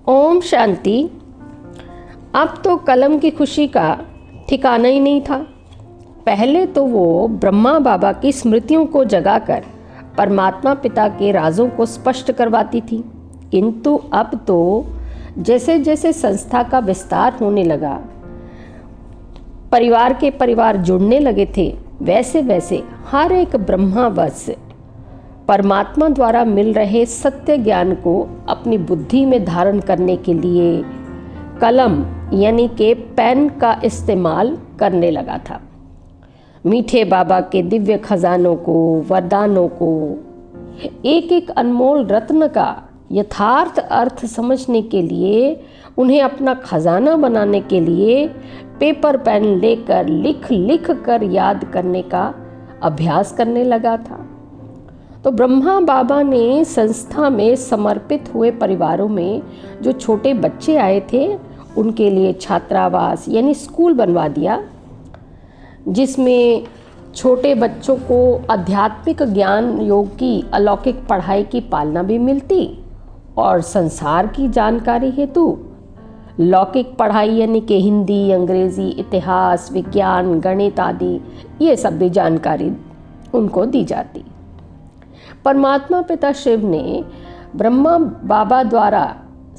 ओम शांति। अब तो कलम की खुशी का ठिकाना ही नहीं था। पहले तो वो ब्रह्मा बाबा की स्मृतियों को जगाकर परमात्मा पिता के राजों को स्पष्ट करवाती थी, किंतु अब तो जैसे जैसे संस्था का विस्तार होने लगा, परिवार के परिवार जुड़ने लगे थे, वैसे वैसे हर एक ब्रह्मावश परमात्मा द्वारा मिल रहे सत्य ज्ञान को अपनी बुद्धि में धारण करने के लिए कलम यानी के पेन का इस्तेमाल करने लगा था। मीठे बाबा के दिव्य खजानों को, वरदानों को, एक एक अनमोल रत्न का यथार्थ अर्थ समझने के लिए, उन्हें अपना खजाना बनाने के लिए पेपर पेन लेकर लिख लिख कर याद करने का अभ्यास करने लगा था। तो ब्रह्मा बाबा ने संस्था में समर्पित हुए परिवारों में जो छोटे बच्चे आए थे, उनके लिए छात्रावास यानी स्कूल बनवा दिया, जिसमें छोटे बच्चों को आध्यात्मिक ज्ञान, योग की अलौकिक पढ़ाई की पालना भी मिलती और संसार की जानकारी हेतु लौकिक पढ़ाई यानी कि हिंदी, अंग्रेजी, इतिहास, विज्ञान, गणित आदि ये सब भी जानकारी उनको दी जाती। परमात्मा पिता शिव ने ब्रह्मा बाबा द्वारा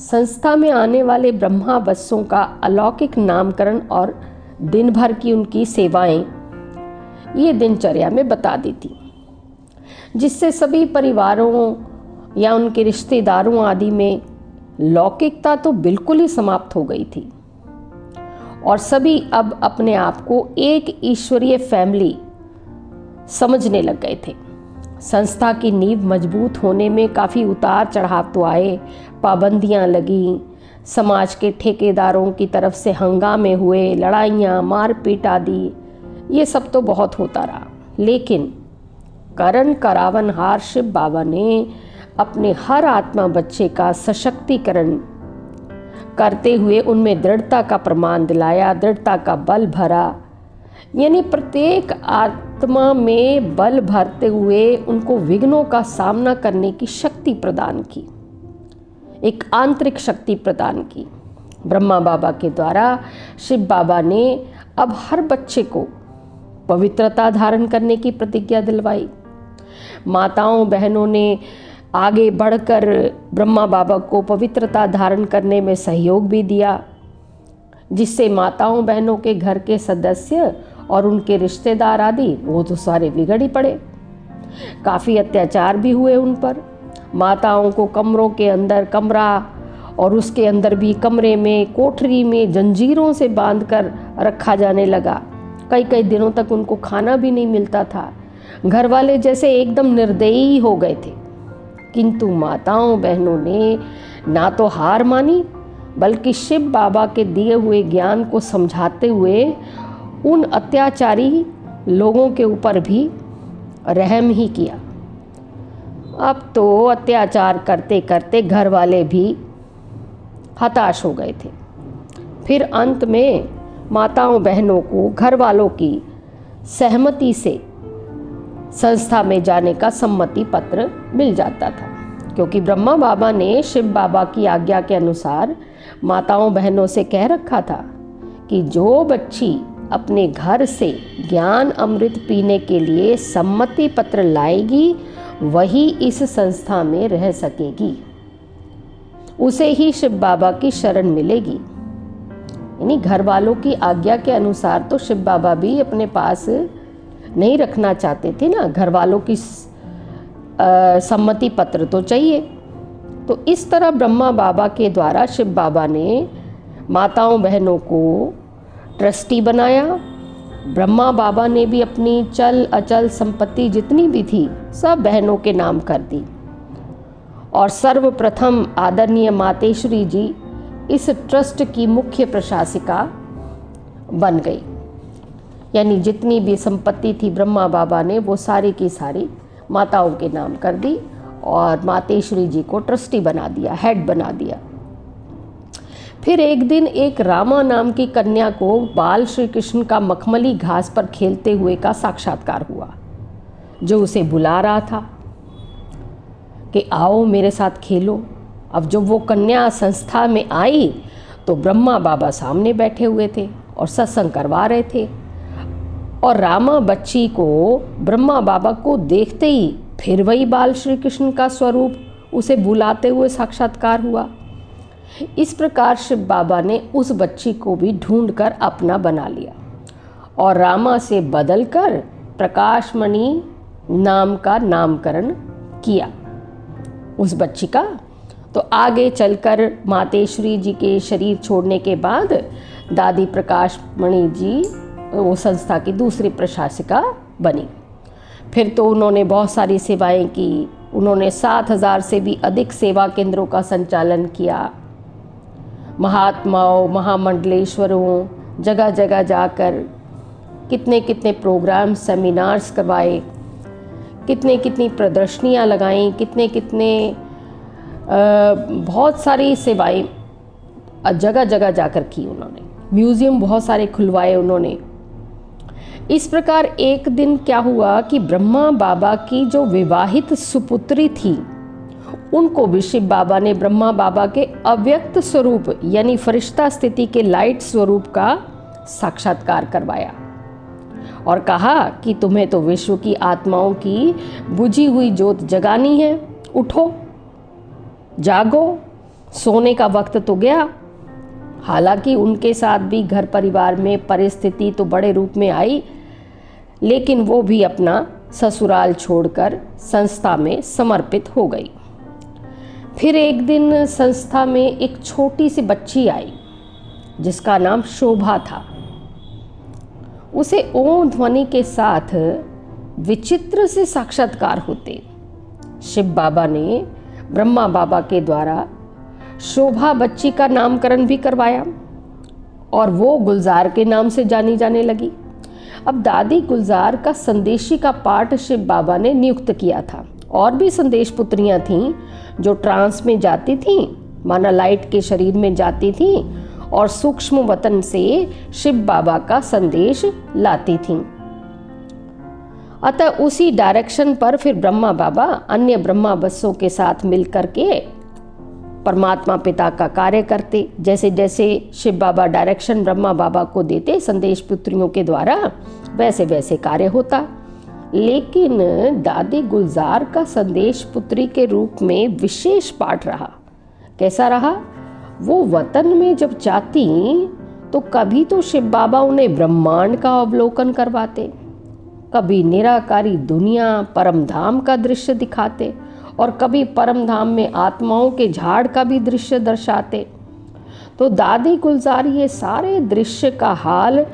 संस्था में आने वाले ब्रह्मावशों का अलौकिक नामकरण और दिन भर की उनकी सेवाएं ये दिनचर्या में बता दी थी, जिससे सभी परिवारों या उनके रिश्तेदारों आदि में लौकिकता तो बिल्कुल ही समाप्त हो गई थी और सभी अब अपने आप को एक ईश्वरीय फैमिली समझने लग गए थे। संस्था की नींव मजबूत होने में काफ़ी उतार चढ़ाव तो आए, पाबंदियां लगी, समाज के ठेकेदारों की तरफ से हंगामे हुए, लड़ाइयाँ, मारपीट आदि ये सब तो बहुत होता रहा, लेकिन करण करावनहार शिव बाबा ने अपने हर आत्मा बच्चे का सशक्तिकरण करते हुए उनमें दृढ़ता का प्रमाण दिलाया, दृढ़ता का बल भरा, यानी प्रत्येक आत्मा में बल भरते हुए उनको विघ्नों का सामना करने की शक्ति प्रदान की, एक आंतरिक शक्ति प्रदान की। ब्रह्मा बाबा के द्वारा शिव बाबा ने अब हर बच्चे को पवित्रता धारण करने की प्रतिज्ञा दिलवाई। माताओं बहनों ने आगे बढ़कर ब्रह्मा बाबा को पवित्रता धारण करने में सहयोग भी दिया, जिससे माताओं बहनों के घर के सदस्य और उनके रिश्तेदार आदि वो तो सारे बिगड़ ही पड़े। काफ़ी अत्याचार भी हुए उन पर। माताओं को कमरों के अंदर कमरा और उसके अंदर भी कमरे में, कोठरी में जंजीरों से बांधकर रखा जाने लगा। कई कई दिनों तक उनको खाना भी नहीं मिलता था। घर वाले जैसे एकदम निर्दयी हो गए थे, किंतु माताओं बहनों ने ना तो हार मानी, बल्कि शिव बाबा के दिए हुए ज्ञान को समझाते हुए उन अत्याचारी लोगों के ऊपर भी रहम ही किया। अब तो अत्याचार करते करते घर वाले भी हताश हो गए थे। फिर अंत में माताओं बहनों को घर वालों की सहमति से संस्था में जाने का सम्मति पत्र मिल जाता था, क्योंकि ब्रह्मा बाबा ने शिव बाबा की आज्ञा के अनुसार माताओं बहनों से कह रखा था कि जो बच्ची अपने घर से ज्ञान अमृत पीने के लिए सम्मति पत्र लाएगी, वही इस संस्था में रह सकेगी, उसे ही शिव बाबा की शरण मिलेगी। यानी घर वालों की आज्ञा के अनुसार तो शिव बाबा भी अपने पास नहीं रखना चाहते थे ना, घर वालों की सम्मति पत्र तो चाहिए। तो इस तरह ब्रह्मा बाबा के द्वारा शिव बाबा ने माताओं बहनों को ट्रस्टी बनाया। ब्रह्मा बाबा ने भी अपनी चल अचल संपत्ति जितनी भी थी सब बहनों के नाम कर दी और सर्वप्रथम आदरणीय मातेश्वरी जी इस ट्रस्ट की मुख्य प्रशासिका बन गई। यानी जितनी भी संपत्ति थी ब्रह्मा बाबा ने वो सारी की सारी माताओं के नाम कर दी और मातेश्वरी जी को ट्रस्टी बना दिया, हेड बना दिया। फिर एक दिन एक रामा नाम की कन्या को बाल श्री कृष्ण का मखमली घास पर खेलते हुए का साक्षात्कार हुआ, जो उसे बुला रहा था कि आओ मेरे साथ खेलो, अब जब वो कन्या संस्था में आई तो ब्रह्मा बाबा सामने बैठे हुए थे और सत्संग करवा रहे थे, और रामा बच्ची को ब्रह्मा बाबा को देखते ही फिर वही बाल श्री कृष्ण का स्वरूप उसे बुलाते हुए साक्षात्कार हुआ। इस प्रकार शिव बाबा ने उस बच्ची को भी ढूंढकर अपना बना लिया और रामा से बदलकर प्रकाशमणि नाम का नामकरण किया उस बच्ची का। तो आगे चलकर मातेश्वरी जी के शरीर छोड़ने के बाद दादी प्रकाशमणि जी वो संस्था की दूसरी प्रशासिका बनी। फिर तो उन्होंने बहुत सारी सेवाएं की। उन्होंने 7,000 से भी अधिक सेवा केंद्रों का संचालन किया। महात्माओं, महामंडलेश्वरों, जगह जगह जाकर कितने कितने प्रोग्राम, सेमिनार्स करवाए, कितनी कितनी प्रदर्शनियां लगाईं, कितने कितने बहुत सारी सेवाएं जगह जगह जाकर की उन्होंने। म्यूज़ियम बहुत सारे खुलवाए उन्होंने। इस प्रकार एक दिन क्या हुआ कि ब्रह्मा बाबा की जो विवाहित सुपुत्री थी उनको भी शिव बाबा ने ब्रह्मा बाबा के अव्यक्त स्वरूप यानी फरिश्ता स्थिति के लाइट स्वरूप का साक्षात्कार करवाया और कहा कि तुम्हें तो विश्व की आत्माओं की बुझी हुई ज्योत जगानी है, उठो, जागो, सोने का वक्त तो गया। हालांकि उनके साथ भी घर परिवार में परिस्थिति तो बड़े रूप में आई, लेकिन वो भी अपना ससुराल छोड़कर संस्था में समर्पित हो गई। फिर एक दिन संस्था में एक छोटी सी बच्ची आई जिसका नाम शोभा था। उसे ओम ध्वनि के साथ विचित्र से साक्षात्कार होते। शिव बाबा ने ब्रह्मा बाबा के द्वारा शोभा बच्ची का नामकरण भी करवाया और वो गुलजार के नाम से जानी जाने लगी। अब दादी गुलजार का संदेशी का पाठ शिव बाबा ने नियुक्त किया था। और भी संदेश पुत्रियां थीं जो ट्रांस में जाती थीं, माना लाइट के शरीर में जाती थीं और सूक्ष्म वतन से शिव बाबा का संदेश लाती थीं। अतः उसी डायरेक्शन पर फिर ब्रह्मा बाबा अन्य ब्रह्मा बस्सों के साथ मिलकर के परमात्मा पिता का कार्य करते। जैसे जैसे शिव बाबा डायरेक्शन ब्रह्मा बाबा को देते संदेश पुत्रियों के द्वारा, वैसे वैसे कार्य होता। लेकिन दादी गुलजार का संदेश पुत्री के रूप में विशेष पाठ रहा। कैसा रहा? वो वतन में जब जाती तो कभी तो शिव बाबा उन्हें ब्रह्मांड का अवलोकन करवाते, कभी निराकारी दुनिया परम धाम का दृश्य दिखाते और कभी परम धाम में आत्माओं के झाड़ का भी दृश्य दर्शाते। तो दादी गुलजार ये सारे दृश्य का हाल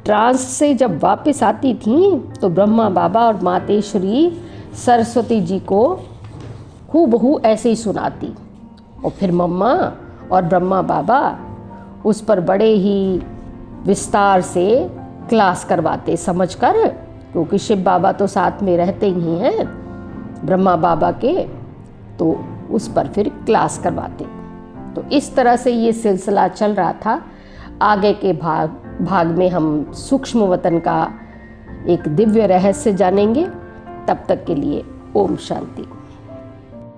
ट्रांस से जब वापस आती थीं तो ब्रह्मा बाबा और मातेश्वरी सरस्वती जी को हूबहू ऐसे ही सुनाती और फिर मम्मा और ब्रह्मा बाबा उस पर बड़े ही विस्तार से क्लास करवाते समझकर, क्योंकि शिव बाबा तो साथ में रहते ही हैं ब्रह्मा बाबा के, तो उस पर फिर क्लास करवाते। तो इस तरह से ये सिलसिला चल रहा था। आगे के भाग में हम सूक्ष्म वतन का एक दिव्य रहस्य जानेंगे। तब तक के लिए ओम शांति।